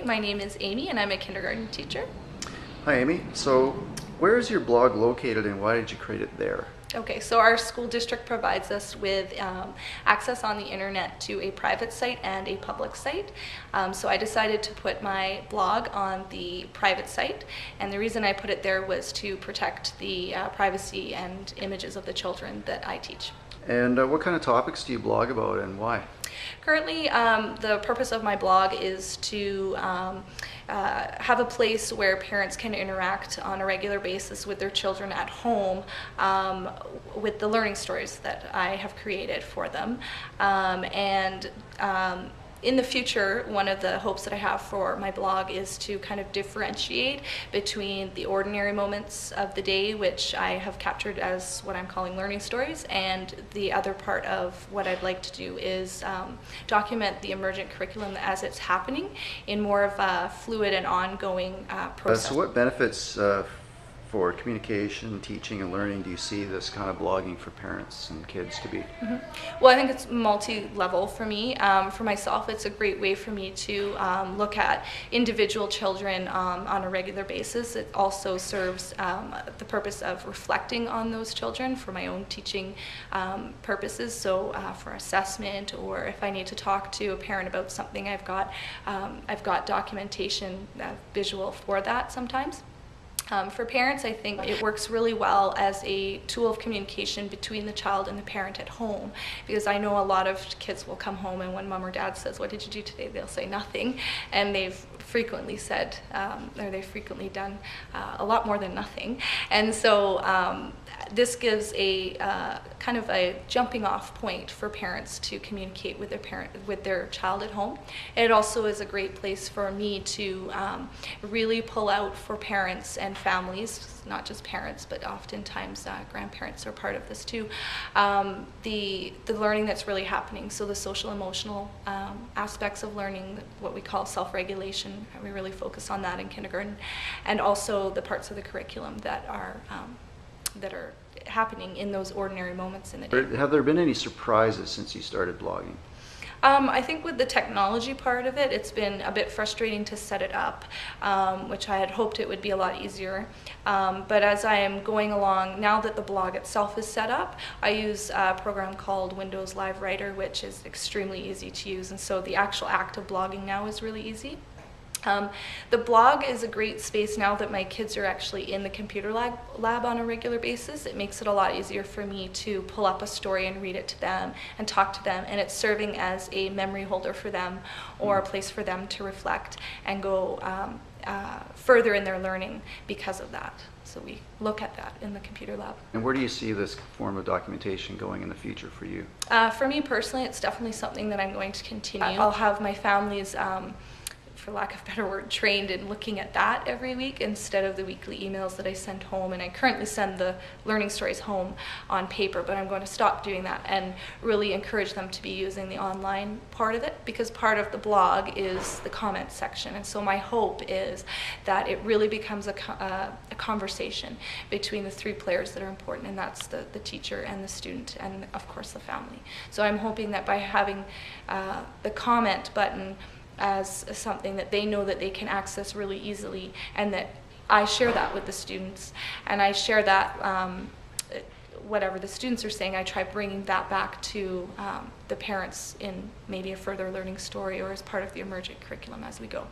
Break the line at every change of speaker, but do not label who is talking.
morning. My name is Amy and I'm a kindergarten teacher.
Hi Amy. So where is your blog located and why did you create it there?
Okay, so our school district provides us with access on the internet to a private site and a public site. So I decided to put my blog on the private site, and the reason I put it there was to protect the privacy and images of the children that I teach.
And what kind of topics do you blog about and why?
Currently, the purpose of my blog is to have a place where parents can interact on a regular basis with their children at home with the learning stories that I have created for them. In the future, one of the hopes that I have for my blog is to kind of differentiate between the ordinary moments of the day, which I have captured as what I'm calling learning stories, and the other part of what I'd like to do is document the emergent curriculum as it's happening in more of a fluid and ongoing process.
So what benefits for communication, teaching, and learning do you see this kind of blogging for parents and kids to be?
Mm-hmm. Well, I think it's multi-level for me. For myself, it's a great way for me to look at individual children on a regular basis. It also serves the purpose of reflecting on those children for my own teaching purposes. So for assessment, or if I need to talk to a parent about something, I've got documentation visual for that sometimes. For parents, I think it works really well as a tool of communication between the child and the parent at home, because I know a lot of kids will come home and when mom or dad says, "What did you do today?" they'll say nothing, and they've frequently said, or they've frequently done a lot more than nothing. And so this gives a kind of a jumping off point for parents to communicate with their child at home. And it also is a great place for me to really pull out for parents and families, not just parents, but oftentimes grandparents are part of this too, the learning that's really happening. So the social emotional aspects of learning, what we call self-regulation, we really focus on that in kindergarten, and also the parts of the curriculum that are happening in those ordinary moments in the day.
Have there been any surprises since you started blogging?
I think with the technology part of it, it's been a bit frustrating to set it up, which I had hoped it would be a lot easier. But as I am going along, now that the blog itself is set up, I use a program called Windows Live Writer, which is extremely easy to use, and so the actual act of blogging now is really easy. The blog is a great space now that my kids are actually in the computer lab on a regular basis. It makes it a lot easier for me to pull up a story and read it to them and talk to them, and it's serving as a memory holder for them, or a place for them to reflect and go further in their learning because of that. So we look at that in the computer lab.
And where do you see this form of documentation going in the future for you?
For me personally, it's definitely something that I'm going to continue. I'll have my family's for lack of a better word, trained in looking at that every week instead of the weekly emails that I send home. And I currently send the learning stories home on paper, but I'm going to stop doing that and really encourage them to be using the online part of it, because part of the blog is the comments section. And so my hope is that it really becomes a conversation between the three players that are important, and that's the teacher and the student and of course the family. So I'm hoping that by having the comment button as something that they know that they can access really easily, and that I share that with the students, and I share that whatever the students are saying, I try bringing that back to the parents in maybe a further learning story or as part of the emergent curriculum as we go.